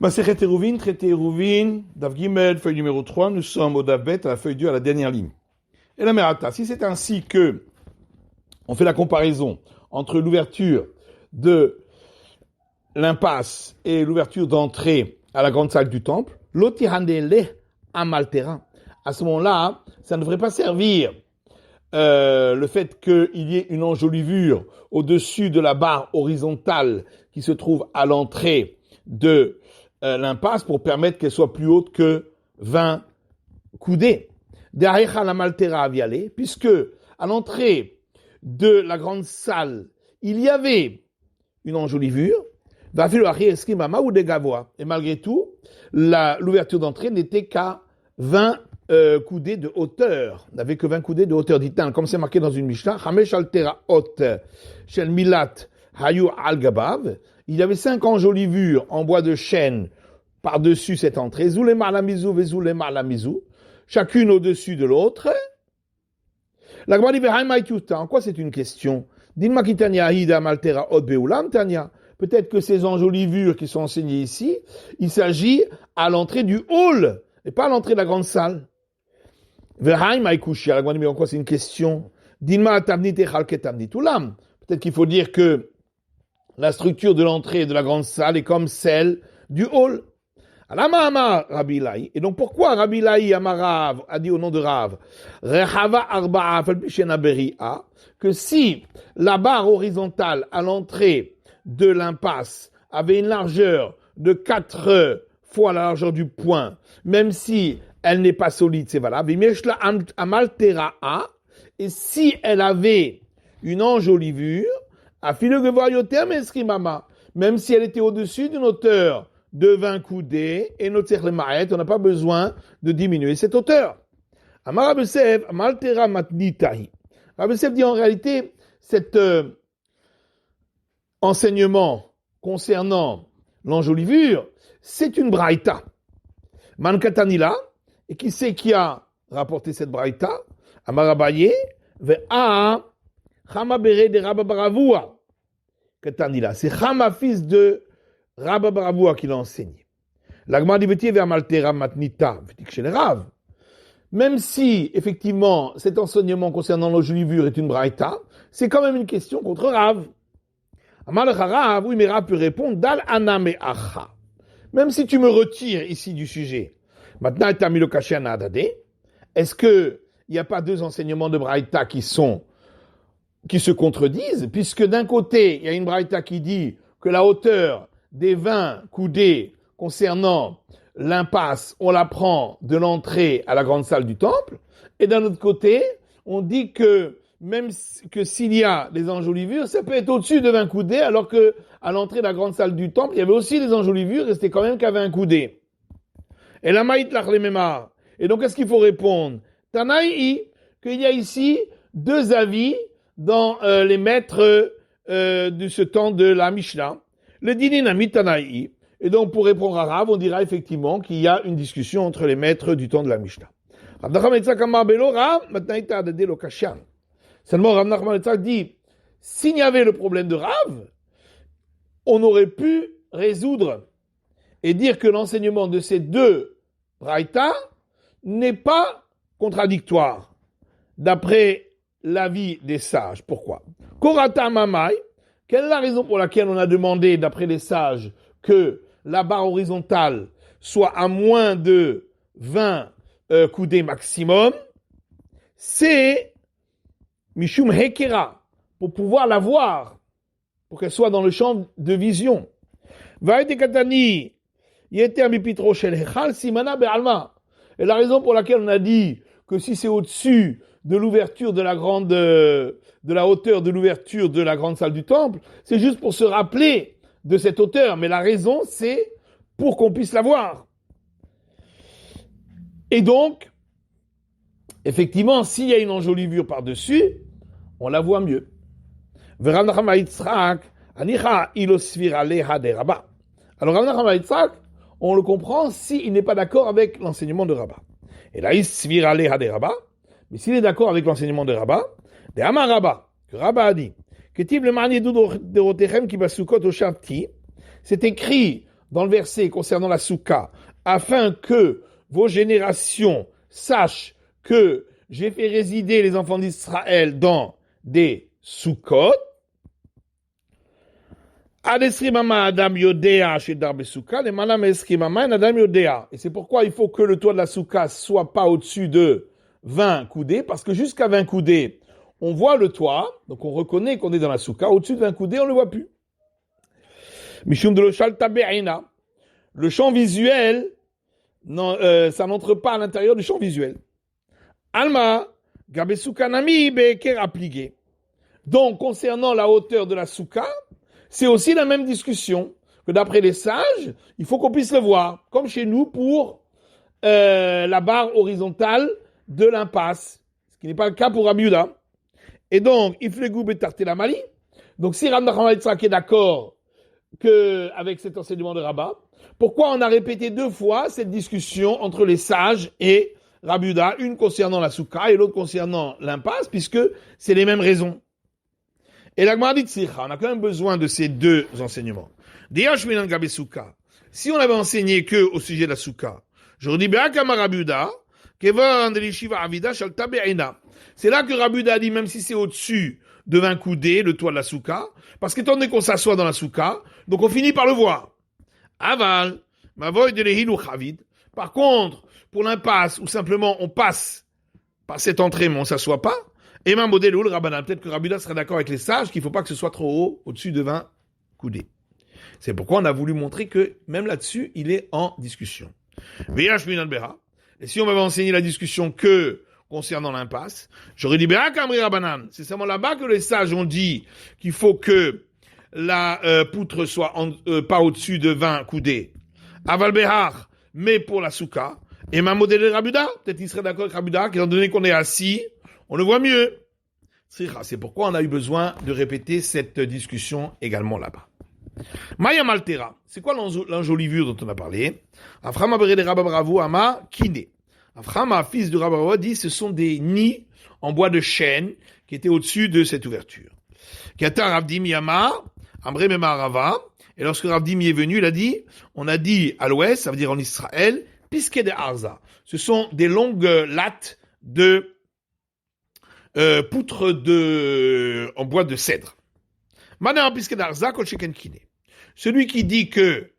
Masechet Eruvin, traité Eruvin, Daf Gimel, feuille numéro 3, nous sommes au Daf Bet, à la feuille 2, à la dernière ligne. Et la Merata, si c'est ainsi que on fait la comparaison entre l'ouverture de l'impasse et l'ouverture d'entrée à la grande salle du temple, l'otihandele amaltera. À ce moment-là, ça ne devrait pas servir le fait qu'il y ait une enjolivure au-dessus de la barre horizontale qui se trouve à l'entrée de l'impasse pour permettre qu'elle soit plus haute que 20 coudées. Derrière la maltera aviale, puisque à l'entrée de la grande salle, il y avait une enjolivure, et malgré tout, l'ouverture d'entrée n'était qu'à 20 coudées de hauteur, n'avait que 20 coudées de hauteur. Dit-on, comme c'est marqué dans une Mishnah, Hamesh altera hot shel milat hayu al gabav. Il y avait 5 enjolivures en bois de chêne par-dessus cette entrée. Zulema la mizou, vezulema la mizou. Chacune au-dessus de l'autre. La Gemara dit, en quoi c'est une question? Dilma kitania hida maltera hot beulam tania. Peut-être que ces enjolivures qui sont enseignées ici, il s'agit à l'entrée du hall et pas à l'entrée de la grande salle. Mais en quoi c'est une question? Peut-être qu'il faut dire que la structure de l'entrée de la grande salle est comme celle du hall. Et donc pourquoi Rabbi Laï Amarav a dit au nom de Rav que si la barre horizontale à l'entrée de l'impasse avait une largeur de 4 fois la largeur du poing, même si elle n'est pas solide, c'est valable. Et si elle avait une enjolivure, même si elle était au-dessus d'une hauteur de 20 coudées, et on n'a pas besoin de diminuer cette hauteur. Rabbi Yosef dit en réalité, cet enseignement concernant l'enjolivure, c'est une braïta. Mankatanila, et qui c'est qui a rapporté cette braïta? Amarabaye, ve'a Chama bere de Rabba Baravua. Katanila, c'est Chama fils de Rabba Baravua qui l'a enseigné. L'agma dit vetier vers Maltera matnita, vetik chez les Rav. Même si, effectivement, cet enseignement concernant l'enjolivure est une braïta, c'est quand même une question contre Rav. Rav, oui, mais Rav peut répondre, Dal aname acha. Même si tu me retires ici du sujet, maintenant, est-ce que il n'y a pas 2 enseignements de braïta qui se contredisent, puisque d'un côté, il y a une braïta qui dit que la hauteur des 20 coudées concernant l'impasse, on la prend de l'entrée à la grande salle du temple, et d'un autre côté, on dit que même que s'il y a des enjolivures, ça peut être au-dessus de 20 coudées, alors que à l'entrée de la grande salle du temple, il y avait aussi des enjolivures, et c'était quand même qu'à 20 coudées. Et la maït l'achlememar. Et donc, qu'est-ce qu'il faut répondre? Tanaï, qu'il y a ici 2 avis dans les maîtres de ce temps de la Mishnah. Le dîner Tanaï. Et donc, pour répondre à Rav, on dira effectivement qu'il y a une discussion entre les maîtres du temps de la Mishnah. Seulement, Rav Nachman Yitzhak dit, s'il y avait le problème de Rav, on aurait pu résoudre et dire que l'enseignement de ces 2 braïta n'est pas contradictoire, d'après l'avis des sages. Pourquoi? Korata Mamai, quelle est la raison pour laquelle on a demandé, d'après les sages, que la barre horizontale soit à moins de 20 coudées maximum? C'est Mishum Hekera, pour pouvoir la voir, pour qu'elle soit dans le champ de vision. Vaïte Katani, Yeter Mipitro Shel Hechal, Simana Be'alma. Et la raison pour laquelle on a dit que si c'est au-dessus de l'ouverture de la hauteur de l'ouverture de la grande salle du temple, c'est juste pour se rappeler de cette hauteur. Mais la raison, c'est pour qu'on puisse la voir. Et donc, effectivement, s'il y a une enjolivure par-dessus, on la voit mieux. Alors, Rav Nachman Yitzhak, on le comprend s'il n'est pas d'accord avec l'enseignement de Rabbah. Et là, il svir aleha de Rabbah, mais s'il est d'accord avec l'enseignement de Rabbah, de Amar Rabbah, que Rabbah a dit, que Tib le Mani Doudorotechem qui va soukot au Shavti, c'est écrit dans le verset concernant la soukha, afin que vos générations sachent que j'ai fait résider les enfants d'Israël dans des soukhot, et c'est pourquoi il faut que le toit de la soukha soit pas au-dessus de 20 coudées, parce que jusqu'à 20 coudées, on voit le toit, donc on reconnaît qu'on est dans la soukha. Au-dessus de 20 coudées, on ne le voit plus. Mishum de l'oshal tabe'ina. Le champ visuel, non, ça n'entre pas à l'intérieur du champ visuel. Alma, gabe soukha nami beker appliqué. Donc, concernant la hauteur de la soukha, c'est aussi la même discussion que d'après les sages, il faut qu'on puisse le voir, comme chez nous pour la barre horizontale de l'impasse, ce qui n'est pas le cas pour Rabbi Yehuda. Et donc, Iflegou betarté la mali. Donc, si Rav Nachman est d'accord avec cet enseignement de Rabat, pourquoi on a répété 2 fois cette discussion entre les sages et Rabbi Yehuda, une concernant la soukha et l'autre concernant l'impasse, puisque c'est les mêmes raisons. Et la Gemara dit tzricha, on a quand même besoin de ces 2 enseignements. Si on avait enseigné que au sujet de la soukha, j'aurais dit c'est là que Rabbi Yehuda a dit, même si c'est au-dessus de 20 coudées, le toit de la soukha, parce qu'étant donné qu'on s'assoit dans la soukha, donc on finit par le voir. Aval, mavoy de lehilu chavid. Par contre, pour l'impasse, où simplement on passe par cette entrée, mais on s'assoit pas, et ma modèle ou le rabbana, peut-être que Rabbi Yehuda serait d'accord avec les sages qu'il ne faut pas que ce soit trop haut, au-dessus de 20 coudées. C'est pourquoi on a voulu montrer que même là-dessus, il est en discussion. Et si on m'avait enseigné la discussion que concernant l'impasse, j'aurais dit c'est seulement là-bas que les sages ont dit qu'il faut que la poutre soit pas au-dessus de 20 coudées. Aval behar, mais pour la soukha, et ma modèle de Rabbi Yehuda, peut-être qu'il serait d'accord avec Rabbi Yehuda, étant donné qu'on est assis, on le voit mieux. C'est pourquoi on a eu besoin de répéter cette discussion également là-bas. Maya Maltera, c'est quoi l'enjolivure dont on a parlé? Aframa Berede Rabba Bravo Ama Kine. Aframa, fils de Rabba Bravo, dit ce sont des nids en bois de chêne qui étaient au-dessus de cette ouverture. Kata Ravdimi Ama, Ambre Mema Rava. Et lorsque Ravdimi est venu, il a dit, on a dit à l'ouest, ça veut dire en Israël, Piske de Arza. Ce sont des longues lattes de poutres en bois de cèdre. Celui qui dit que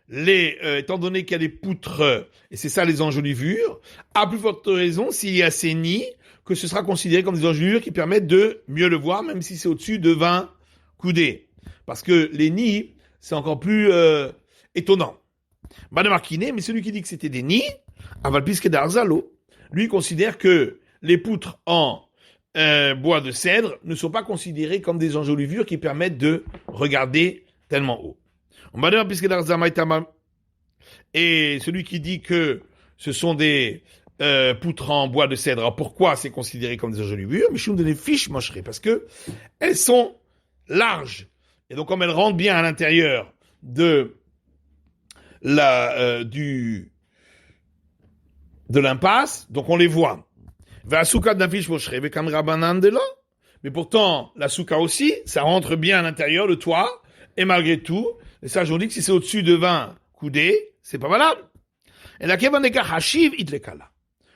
étant donné qu'il y a des poutres, et c'est ça les enjolivures, à plus forte raison s'il y a ces nids, que ce sera considéré comme des enjolivures qui permettent de mieux le voir, même si c'est au-dessus de 20 coudées. Parce que les nids, c'est encore plus étonnant. Mais celui qui dit que c'était des nids, Avalpiske d'Arzalo, lui considère que les poutres en bois de cèdre ne sont pas considérés comme des enjolivures qui permettent de regarder tellement haut. Et celui qui dit que ce sont des poutres en bois de cèdre, alors pourquoi c'est considéré comme des enjolivures? Parce que elles sont larges. Et donc comme elles rentrent bien à l'intérieur de l'impasse, donc on les voit. Mais pourtant, la soukha aussi, ça rentre bien à l'intérieur, le toit, et malgré tout, les sages ont dit que si c'est au-dessus de 20 coudées, c'est pas valable. Et la kevaneka hashiv itlekala.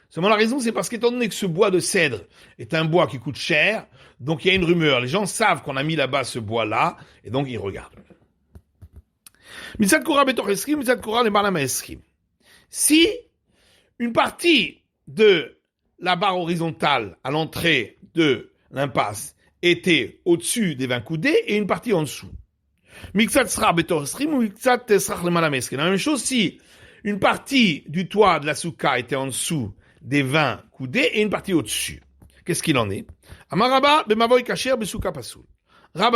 Seulement la raison, c'est parce qu'étant donné que ce bois de cèdre est un bois qui coûte cher, donc il y a une rumeur. Les gens savent qu'on a mis là-bas ce bois-là, et donc ils regardent. Si une partie de la barre horizontale à l'entrée de l'impasse était au-dessus des 20 coudées et une partie en dessous. La même chose si une partie du toit de la soukha était en dessous des 20 coudées et une partie au-dessus. Qu'est-ce qu'il en est? Rabba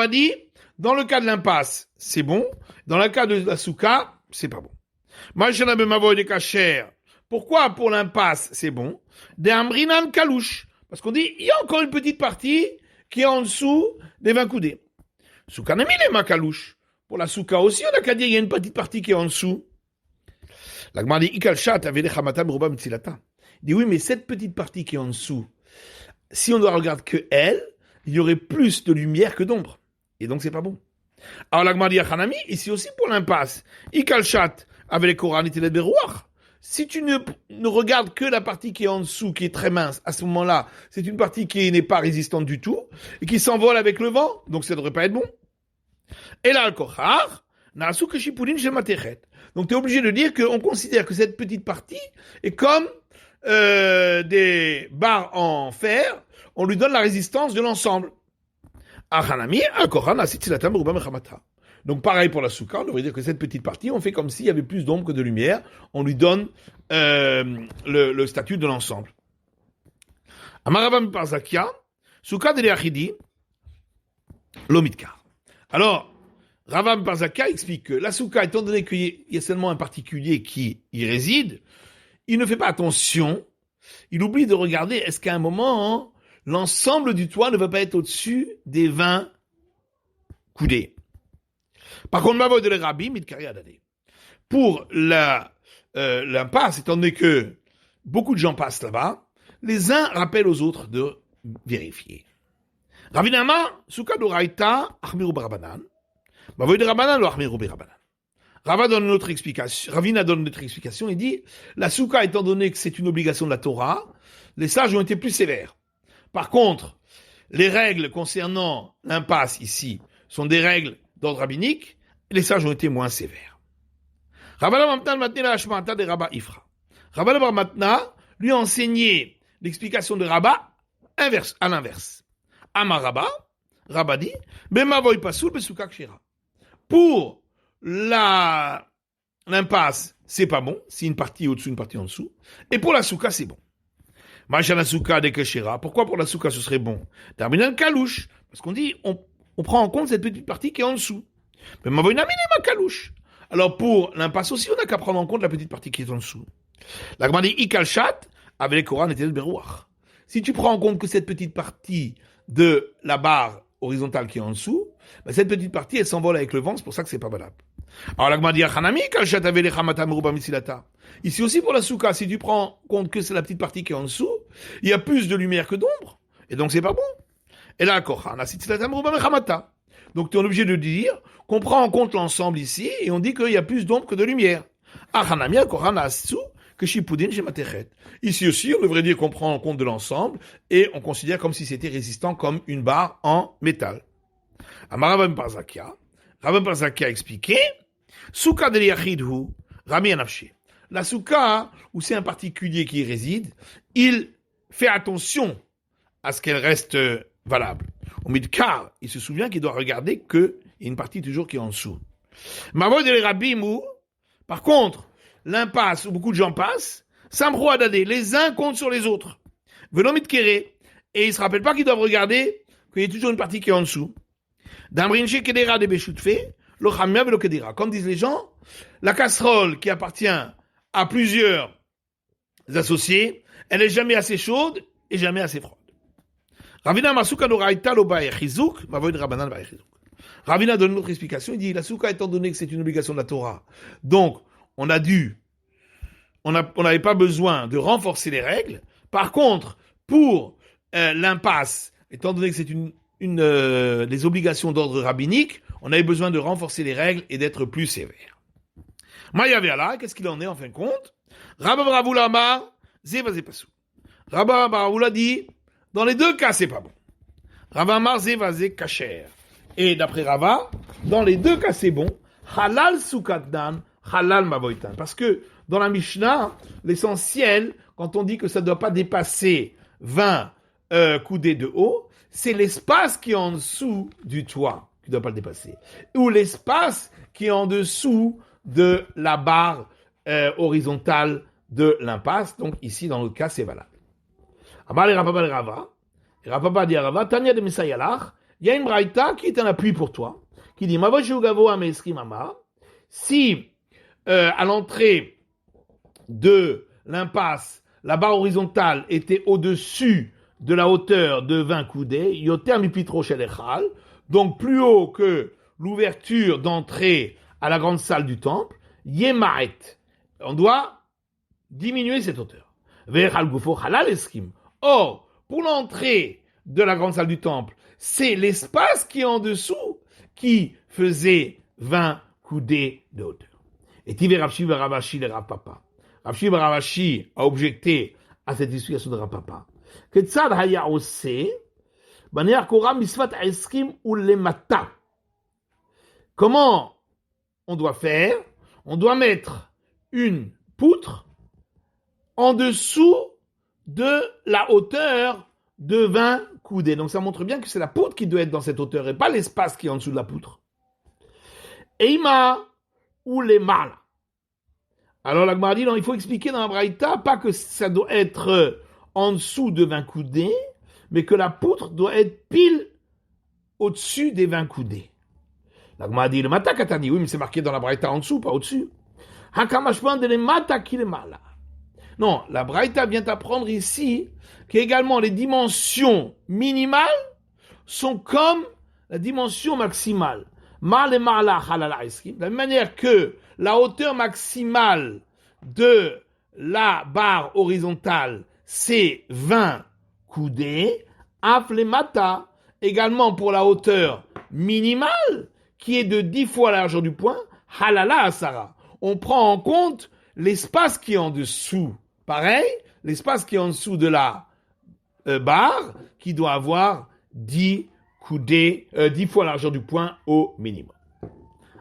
dit, dans le cas de l'impasse, c'est bon. Dans le cas de la soukha, c'est pas bon. Pourquoi pour l'impasse, c'est bon? Des amrinan kalouche. Parce qu'on dit, il y a encore une petite partie qui est en dessous des 20 coudées. Soukha nemile ma kalouche. Pour la soukha aussi, on a qu'à dire, il y a une petite partie qui est en dessous. La Gemara dit, ikal shat avele chamatam roba mitzilata. Il dit, oui, mais cette petite partie qui est en dessous, si on ne regarde que elle, il y aurait plus de lumière que d'ombre. Et donc, c'est pas bon. Alors la Gemara dit à Hanami, ici aussi pour l'impasse, Ikalchat avec les Korans et les Berouach. Si tu ne regardes que la partie qui est en dessous, qui est très mince, à ce moment-là, c'est une partie qui n'est pas résistante du tout, et qui s'envole avec le vent, donc ça ne devrait pas être bon. Et là, le Kochar, Naasu Keshipurin Shematechet. Donc tu es obligé de dire qu'on considère que cette petite partie est comme des barres en fer, on lui donne la résistance de l'ensemble. Donc pareil pour la soukha, on devrait dire que cette petite partie, on fait comme s'il y avait plus d'ombre que de lumière, on lui donne le statut de l'ensemble. Amaravam Parzakia, soukha de l'Achidi, l'Omitkar. Alors, Ravam Parzakia explique que la soukha, étant donné qu'il y a seulement un particulier qui y réside, il ne fait pas attention, il oublie de regarder est-ce qu'à un moment, l'ensemble du toit ne va pas être au-dessus des 20 coudées. Par contre, Mavoy de l'Erabi, Mitkari Adadé. Pour l'impasse, étant donné que beaucoup de gens passent là-bas, les uns rappellent aux autres de vérifier. Ravinama, Souka d'Oraita, Achmiru Barabanan. Mavoy de Rabanan, ou Achmiru Barabanan. Ravina donne une autre explication, il dit, la Souka, étant donné que c'est une obligation de la Torah, les sages ont été plus sévères. Par contre, les règles concernant l'impasse ici sont des règles d'ordre rabbinique, et les sages ont été moins sévères. Rabban Matna matna la hashmata de Rabba Ifra. Rabban Bar Matna lui a enseigné l'explication de Rabba à l'inverse. Amar Rabba dit, Bemavoy pasoul besuka kshira. Pour l'impasse, c'est pas bon, c'est une partie au-dessus, une partie en dessous, et pour la souka, c'est bon. Machana souka de kshira. Pourquoi pour la souka ce serait bon? Terminal kalouche. Parce qu'on dit, on prend en compte cette petite partie qui est en dessous. Mais ma kalouche. Alors pour l'impasse aussi, on n'a qu'à prendre en compte la petite partie qui est en dessous. La Gemara dit ikalchat avec les Korans et les berouach. Si tu prends en compte que cette petite partie de la barre horizontale qui est en dessous, ben cette petite partie elle s'envole avec le vent, c'est pour ça que c'est pas valable. Alors la Gemara dit achanami ikalchat avec les chamata meruba mitzilata. Ici aussi pour la souka, si tu prends compte que c'est la petite partie qui est en dessous, il y a plus de lumière que d'ombre, et donc c'est pas bon. Et là, donc tu es obligé de dire qu'on prend en compte l'ensemble ici et on dit qu'il y a plus d'ombre que de lumière. Ici aussi, on devrait dire qu'on prend en compte de l'ensemble et on considère comme si c'était résistant comme une barre en métal. Rabbin Parzakia a expliqué Souka de Yachidhu Rami Anafshi. La souka, où c'est un particulier qui y réside, il fait attention à ce qu'elle reste valable. Au midkar, il se souvient qu'il doit regarder qu'il y a une partie toujours qui est en dessous. Mavoy de l'Erabimou, par contre, l'impasse où beaucoup de gens passent, Samro Adadé, les uns comptent sur les autres. Venons midkéré, et ils ne se rappellent pas qu'ils doivent regarder qu'il y a toujours une partie qui est en dessous. Damrinche Kedera de Beshutfe, lo Chamia velo Kedera. Comme disent les gens, la casserole qui appartient à plusieurs associés, elle n'est jamais assez chaude et jamais assez froide. Ravina Masuka Noraita lo Baechizuk, Mavoy de Rabanan Baechizuk. Ravina donne une autre explication, il dit, la souka étant donné que c'est une obligation de la Torah, donc on n'avait pas besoin de renforcer les règles. Par contre, pour l'impasse, étant donné que c'est les obligations d'ordre rabbinique, on avait besoin de renforcer les règles et d'être plus sévère. Mayaviala, qu'est-ce qu'il en est en fin de compte? Rabba Bravula Amar, Zeva Zepasu. Rabba Bravula dit, dans les deux cas, c'est pas bon. Rava Amar Zeva Ze Kacher. Et d'après Rava, dans les deux cas, c'est bon. Halal Sukatdan, Halal Mavoitan. Parce que dans la Mishnah, l'essentiel, quand on dit que ça ne doit pas dépasser 20 coudées de haut, c'est l'espace qui est en dessous du toit qui ne doit pas le dépasser. Ou l'espace qui est en dessous de la barre horizontale de l'impasse. Donc ici, dans le cas, c'est valable. Amal et Rapapa et Rava. Et Rapapa dit à Rava, Tania de Messayalach, il y a une braïta qui est un appui pour toi, qui dit, si à l'entrée de l'impasse, la barre horizontale était au-dessus de la hauteur de 20 coudées, yoter mipitro shel echal, donc plus haut que l'ouverture d'entrée à la grande salle du temple, yemaet, on doit diminuer cette hauteur. Ve'echal gufo halal eskim. Or, pour l'entrée de la grande salle du temple, c'est l'espace qui est en dessous qui faisait 20 coudées de hauteur. Et Tivé Rav Shi Bar Abashi le Rav Papa. Rav Shi Bar Abashi a objecté à cette explication de Rav Papa. Ketzad haya ose, baner kora misvat eskim ou lemata. Comment on doit faire? On doit mettre une poutre en dessous de la hauteur de 20 coudées. Donc ça montre bien que c'est la poutre qui doit être dans cette hauteur et pas l'espace qui est en dessous de la poutre. Eima ou les mal. Alors la Gemara dit, non, il faut expliquer dans la Braïta, pas que ça doit être en dessous de 20 coudées, mais que la poutre doit être pile au-dessus des 20 coudées. La Gemara dit, le mata katani, oui, mais c'est marqué dans la Braïta en dessous, pas au-dessus. Hakamashpan de les mata qui les mal. Non, la Braïta vient apprendre ici qu'également les dimensions minimales sont comme la dimension maximale. Mal et marla halala eskim. De la même manière que la hauteur maximale de la barre horizontale, c'est 20 coudées. Aflemata, également pour la hauteur minimale, qui est de 10 fois la largeur du point, halala asara. On prend en compte l'espace qui est en dessous. Pareil, l'espace qui est en dessous de la barre, qui doit avoir 10 coudées, 10 fois la largeur du point au minimum.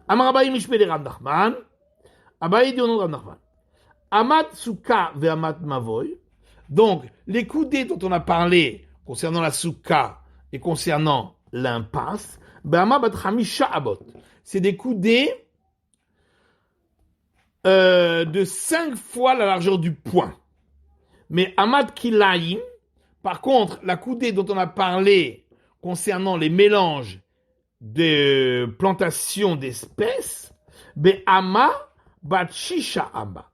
Amar Abaye Mishpele Rav Nachman, Abaye dit au nom de Rav Nachman, Amat Souka ve Amat Mavoy, donc les coudées dont on a parlé concernant la Souka et concernant l'impasse, Be'ama bat Hamisha Abot, c'est des coudées de 5 fois la largeur du point. Mais Amat Kilaim, par contre, la coudée dont on a parlé concernant les mélanges de plantations d'espèces, Be'ama Batshisha Amba.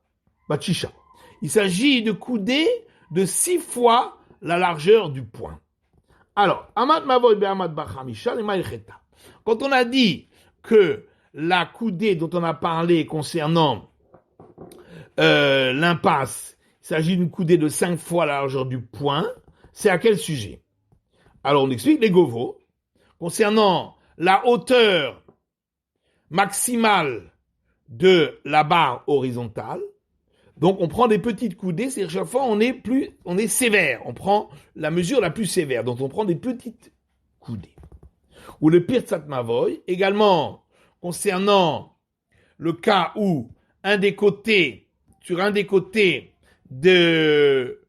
Batshisha. Il s'agit de coudées de 6 fois la largeur du point. Alors, Amat Mavoy Be'amat Bachamisha, les Maïcheta. Quand on a dit que la coudée dont on a parlé concernant l'impasse, il s'agit d'une coudée de 5 fois la largeur du point, c'est à quel sujet? Alors on explique les govos. Concernant la hauteur maximale de la barre horizontale, donc on prend des petites coudées, c'est-à-dire chaque fois on est sévère, on prend la mesure la plus sévère, donc on prend des petites coudées. Ou le Pirtsat Mavoy, également concernant le cas où sur un des côtés de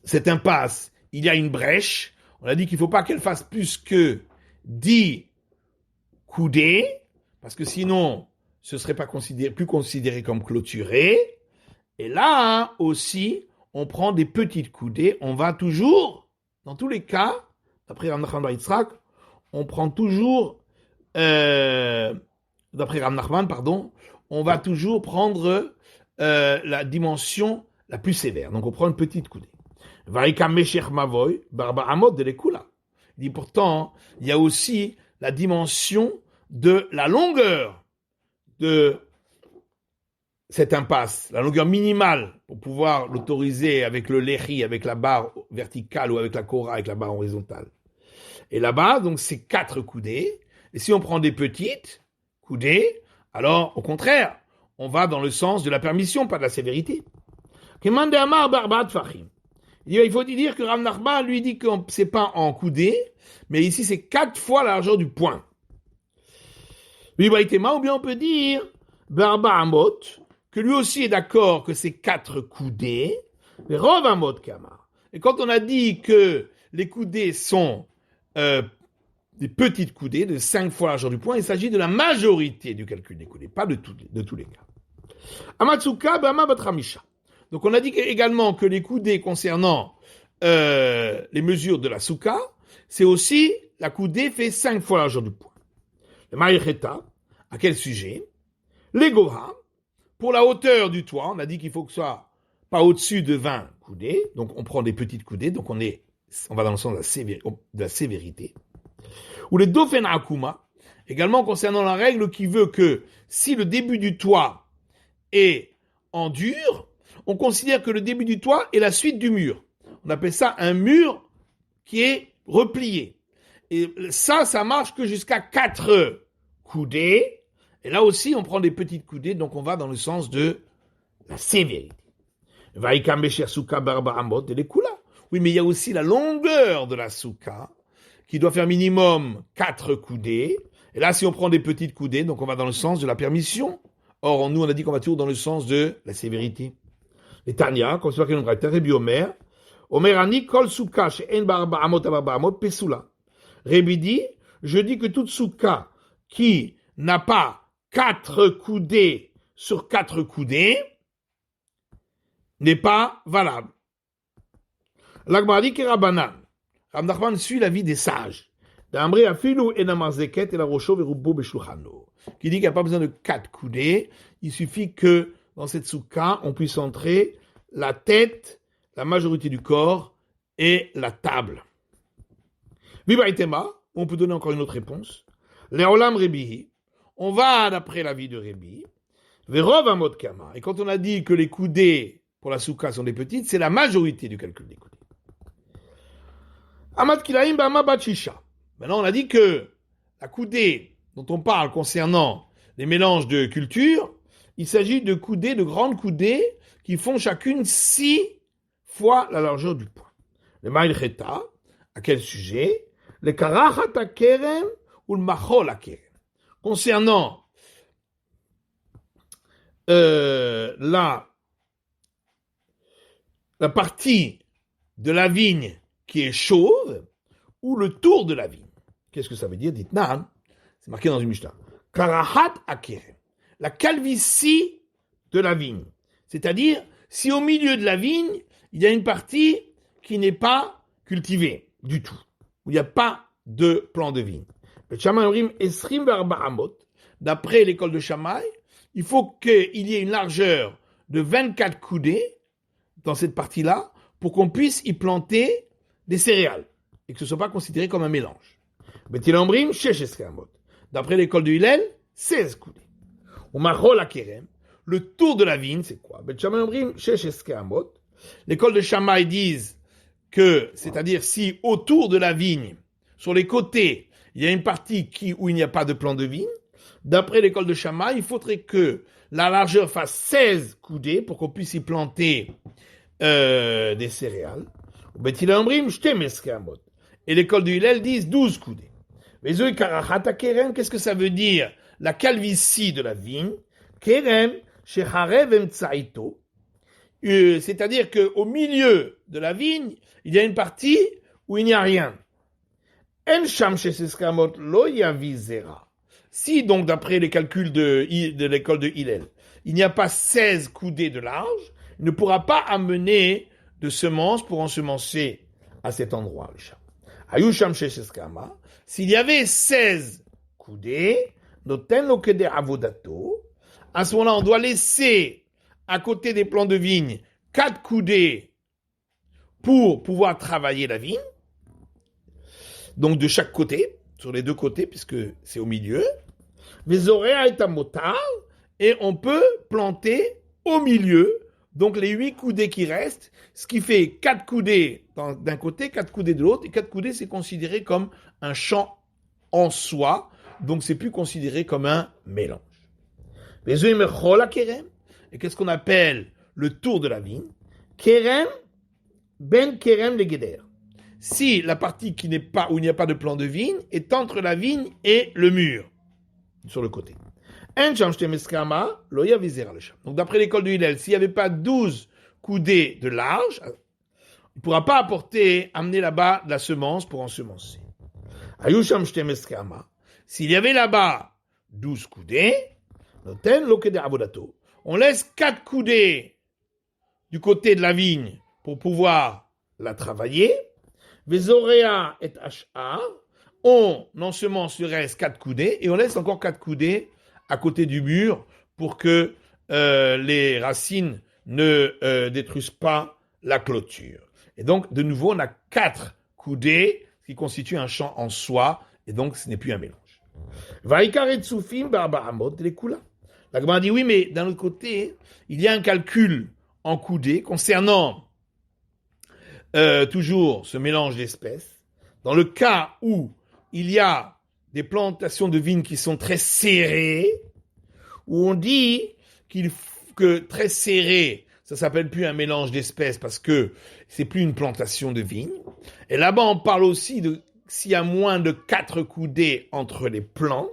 cette impasse, il y a une brèche. On a dit qu'il ne faut pas qu'elle fasse plus que 10 coudées, parce que sinon, ce ne serait pas plus considéré comme clôturé. Et là, aussi, on prend des petites coudées. On va toujours, dans tous les cas, d'après Rav Nachman bar Yitzhak, on prend toujours, d'après Rav Nachman, on va toujours prendre la dimension la plus sévère. Donc on prend une petite coudée. Varika Meshech Mavoy, Barba Amot de l'Ekula. Il dit pourtant, il y a aussi la dimension de la longueur de cette impasse, la longueur minimale pour pouvoir l'autoriser avec le lechi, avec la barre verticale ou avec la kora, avec la barre horizontale. Et là-bas, donc c'est 4 coudées. Et si on prend des petites coudées, alors au contraire, on va dans le sens de la permission, pas de la sévérité. Il faut dire que Rav Nachman lui dit que c'est pas en coudée, mais ici c'est 4 fois la largeur du point. Ou bien on peut dire Barba Amot, que lui aussi est d'accord que c'est 4 coudées, mais Rov Amot Kamar. Et quand on a dit que les coudées sont des petites coudées de 5 fois la largeur du point, il s'agit de la majorité du calcul des coudées, pas de tous les cas. Amatsuka Bama Batramisha. Donc on a dit également que les coudées concernant les mesures de la souka, c'est aussi la coudée fait 5 fois la largeur du point. Le Maïcheta, à quel sujet? Les Goha, pour la hauteur du toit, on a dit qu'il faut que ce soit pas au-dessus de 20 coudées, donc on prend des petites coudées, donc on va dans le sens de la sévérité. Ou les Dofen Akuma, également concernant la règle qui veut que si le début du toit est en dur, on considère que le début du toit est la suite du mur. On appelle ça un mur qui est replié. Et ça marche que jusqu'à 4 coudées. Et là aussi, on prend des petites coudées, donc on va dans le sens de la sévérité. Vaikam Besher Souka Barba Amot et les Kula. Oui, mais il y a aussi la longueur de la souka, qui doit faire minimum 4 coudées. Et là, si on prend des petites coudées, donc on va dans le sens de la permission. Or, nous, on a dit qu'on va toujours dans le sens de la sévérité. Les Tanya, comme c'est marqué dans le Braïta, Rébi Omer, Omer Ani, Kol Souka, She'en Barba Amot, Barba Amot, Pesula. Rébi dit, je dis que toute souka qui n'a pas 4 coudées sur 4 coudées n'est pas valable. L'Agmara dit que Rabbanan, Rav Nachman suit l'avis des sages. D'Amré Afilu Enamarzeket et la Rocho Verubo Beshulchano, qui dit qu'il n'y a pas besoin de 4 coudées, il suffit que dans cette soukha, on puisse entrer la tête, la majorité du corps et la table. Bibaïtema, on peut donner encore une autre réponse. Leolam Rebihi, on va d'après l'avis de Rebi. Verov Amot Kama, et quand on a dit que les coudées pour la soukha sont des petites, c'est la majorité du calcul des coudées. Amad Kilaim Bama Bachisha. Maintenant, on a dit que la coudée dont on parle concernant les mélanges de cultures, il s'agit de coudées, de grandes coudées, qui font chacune 6 fois la largeur du poing. Le Maïl Cheta, à quel sujet? Le Karachat Akerem ou le Machol Akerem. Concernant la partie de la vigne qui est chauve, ou le tour de la vigne. Qu'est-ce que ça veut dire? Dites Nan, c'est marqué dans une Mishnah. Karahat Akerem, la calvitie de la vigne. C'est-à-dire, si au milieu de la vigne, il y a une partie qui n'est pas cultivée du tout, où il n'y a pas de plan de vigne. D'après l'école de Shammai, il faut qu'il y ait une largeur de 24 coudées dans cette partie-là pour qu'on puisse y planter des céréales et que ce ne soit pas considéré comme un mélange. D'après l'école de Hillel, 16 coudées. Le tour de la vigne, c'est quoi? L'école de Shammai disent que, c'est-à-dire si autour de la vigne, sur les côtés, il y a une partie où il n'y a pas de plan de vigne, d'après l'école de Shammai, il faudrait que la largeur fasse 16 coudées pour qu'on puisse y planter des céréales. Et l'école de Hillel disent 12 coudées. Mais eux, Karachat Kerem, qu'est-ce que ça veut dire? La calvitie de la vigne. Kerem, Shecharev Emtsaito. C'est-à-dire qu'au milieu de la vigne, il y a une partie où il n'y a rien. En Sham Sheseskamot Lo Yavizera. Si donc, d'après les calculs de l'école de Hillel, il n'y a pas 16 coudées de large, il ne pourra pas amener de semences pour ensemencer à cet endroit. Ayusham Shesheskama, s'il y avait 16 coudées, noten lokede avodato, à ce moment-là, on doit laisser à côté des plants de vigne 4 coudées pour pouvoir travailler la vigne, donc de chaque côté, sur les 2 côtés, puisque c'est au milieu. Mais orea est un motard, et on peut planter au milieu, donc les 8 coudées qui restent, ce qui fait 4 coudées d'un côté, 4 coudées de l'autre, et 4 coudées c'est considéré comme un champ en soi, donc c'est plus considéré comme un mélange. Et qu'est-ce qu'on appelle le tour de la vigne? Kerem, ben kerem le geder. Si la partie qui n'est pas, où il n'y a pas de plan de vigne, est entre la vigne et le mur, sur le côté. Donc d'après l'école de Hillel, s'il n'y avait pas 12 coudées de large, il ne pourra pas amener là-bas de la semence pour ensemencer. S'il y avait là-bas 12 coudées, on laisse 4 coudées du côté de la vigne pour pouvoir la travailler. Vezorea et Ashar, on ensemence le reste 4 coudées et on laisse encore 4 coudées à côté du mur pour que les racines ne détruisent pas la clôture. Et donc, de nouveau, on a 4 coudées qui constituent un champ en soi et donc ce n'est plus un mélange. Vaikare tsufim barbaramot les kula. La Gemara dit oui, mais d'un autre côté, il y a un calcul en coudées concernant toujours ce mélange d'espèces. Dans le cas où il y a des plantations de vignes qui sont très serrées, où on dit que très serré, ça s'appelle plus un mélange d'espèces parce que c'est plus une plantation de vignes. Et là-bas, on parle aussi de s'il y a moins de 4 coudées entre les plants.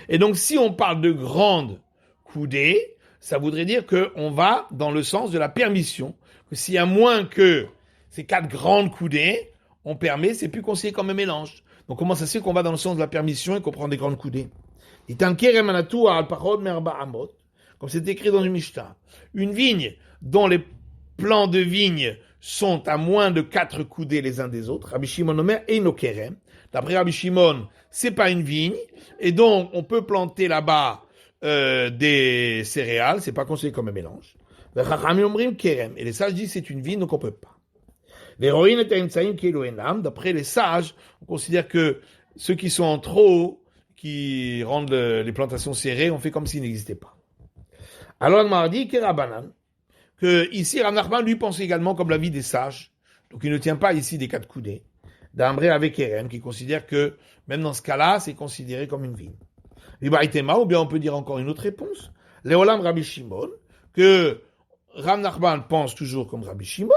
Et donc, si on parle de grandes coudées, ça voudrait dire qu'on va dans le sens de la permission. Que s'il y a moins que ces 4 grandes coudées, on permet, c'est plus considéré comme un mélange. Donc, comment ça se fait qu'on va dans le sens de la permission et qu'on prend des grandes coudées? Comme c'est écrit dans une Mishnah. Une vigne dont les plants de vigne sont à moins de 4 coudées les uns des autres. Rabbi Shimon Omer Eino Kerem. D'après Rabbi Shimon, c'est pas une vigne. Et donc, on peut planter là-bas des céréales. C'est pas considéré comme un mélange. Et les sages disent c'est une vigne, donc on peut pas. D'après les sages, on considère que ceux qui sont en trop, qui rendent les plantations serrées, on fait comme s'ils n'existaient pas. Alors, on m'a dit que ici, Rav Nachman, lui, pense également comme l'avis des sages. Donc, il ne tient pas ici des 4 coudées. D'Ambré avec Kerem, qui considère que, même dans ce cas-là, c'est considéré comme une vigne. Ou bien on peut dire encore une autre réponse. Léolam Rabbi Shimon, que Rav Nachman pense toujours comme Rabbi Shimon,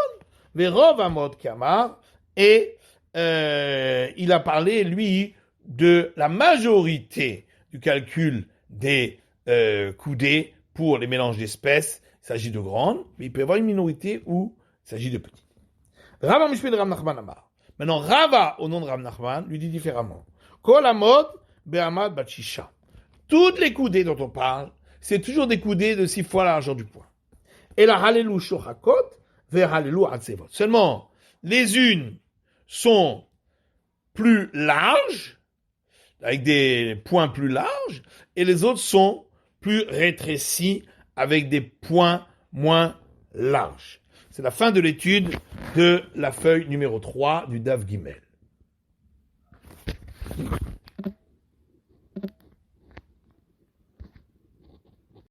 Verov Amod Kamar, et il a parlé, lui, de la majorité du calcul des coudées pour les mélanges d'espèces. Il s'agit de grandes, mais il peut y avoir une minorité où il s'agit de petites. Rava Mishpé de Rav Nachman Amar. Maintenant, Rava, au nom de Rav Nachman, lui dit différemment. Kol Amod Be'amad Batchisha. Toutes les coudées dont on parle, c'est toujours des coudées de 6 fois la largeur du poing. Et la Halelu Shochakot vers Halelu Atzevot. Seulement, les unes sont plus larges, avec des points plus larges, et les autres sont plus rétrécies, avec des points moins larges. C'est la fin de l'étude de la feuille numéro 3 du Daf Gimel.